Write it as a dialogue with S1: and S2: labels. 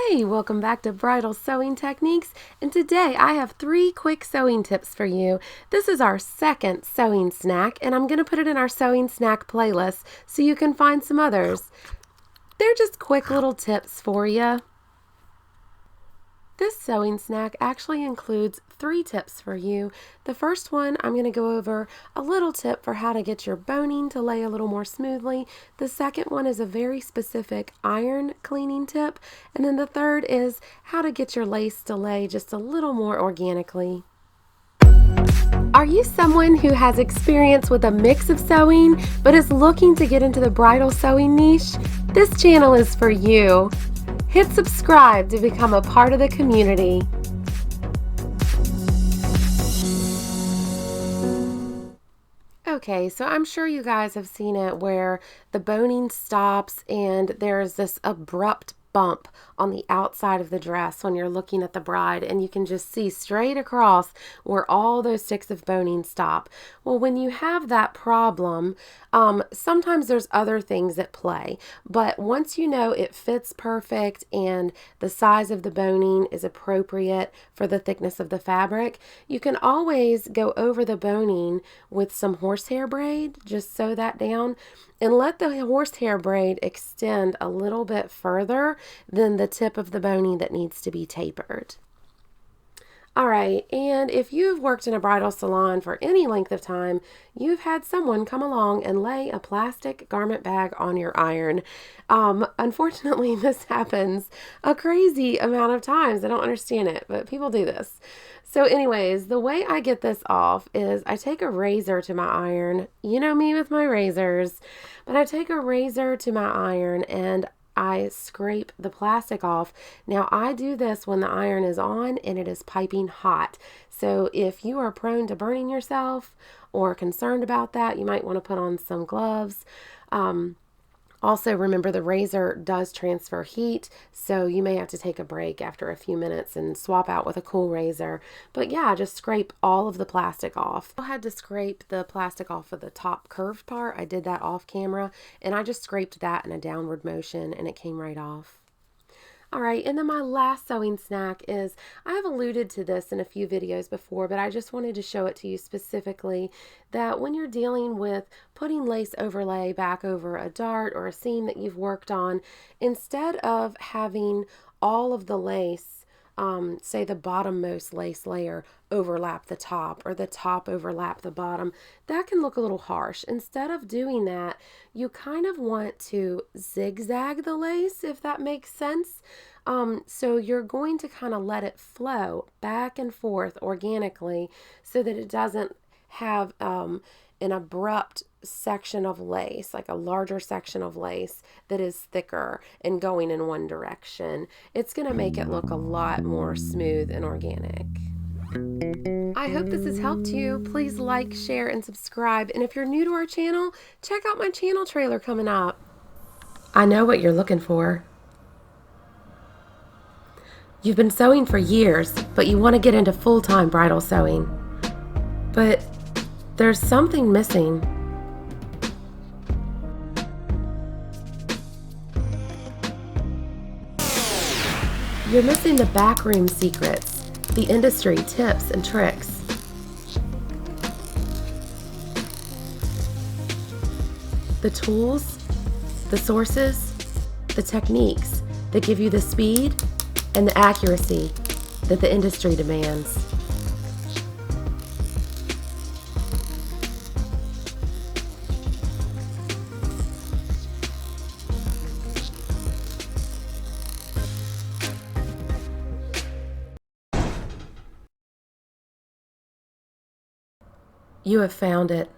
S1: Hey, welcome back to Bridal Sewing Techniques, and today I have 3 quick sewing tips for you. This is our second sewing snack, and I'm going to put it in our sewing snack playlist so you can find some others. They're just quick little tips for you. This sewing snack actually includes 3 tips for you. The first one, I'm going to go over a little tip for how to get your boning to lay a little more smoothly. The second one is a very specific iron cleaning tip. And then the third is how to get your lace to lay just a little more organically. Are you someone who has experience with a mix of sewing but is looking to get into the bridal sewing niche? This channel is for you. Hit subscribe to become a part of the community. Okay, so I'm sure you guys have seen it where the boning stops and there's this abrupt bump on the outside of the dress when you're looking at the bride, and you can just see straight across where all those sticks of boning stop. Well, when you have that problem, sometimes there's other things at play, but once you know it fits perfect and the size of the boning is appropriate for the thickness of the fabric, you can always go over the boning with some horsehair braid. Just sew that down and let the horsehair braid extend a little bit further than the tip of the boning that needs to be tapered. All right, and if you've worked in a bridal salon for any length of time, you've had someone come along and lay a plastic garment bag on your iron. Unfortunately, this happens a crazy amount of times. I don't understand it, but people do this. So anyways, the way I get this off is I take a razor to my iron. You know me with my razors, but I take a razor to my iron and I scrape the plastic off. Now I do this when the iron is on and it is piping hot. So if you are prone to burning yourself or concerned about that, you might want to put on some gloves. Also, remember the razor does transfer heat, so you may have to take a break after a few minutes and swap out with a cool razor. But yeah, just scrape all of the plastic off. I had to scrape the plastic off of the top curved part. I did that off camera, and I just scraped that in a downward motion, and it came right off. All right, and then my last sewing snack is, I have alluded to this in a few videos before, but I just wanted to show it to you specifically, that when you're dealing with putting lace overlay back over a dart or a seam that you've worked on, instead of having all of the lace, say the bottommost lace layer overlap the top or the top overlap the bottom, that can look a little harsh. Instead of doing that, you kind of want to zigzag the lace, if that makes sense. So you're going to kind of let it flow back and forth organically so that it doesn't have an abrupt section of lace, like a larger section of lace that is thicker and going in one direction. It's going to make it look a lot more smooth and organic. I hope this has helped you. Please like, share, and subscribe. And if you're new to our channel, check out my channel trailer coming up. I know what you're looking for. You've been sewing for years, but you want to get into full-time bridal sewing. But there's something missing. You're missing the backroom secrets, the industry tips and tricks. The tools, the sources, the techniques that give you the speed and the accuracy that the industry demands. You have found it.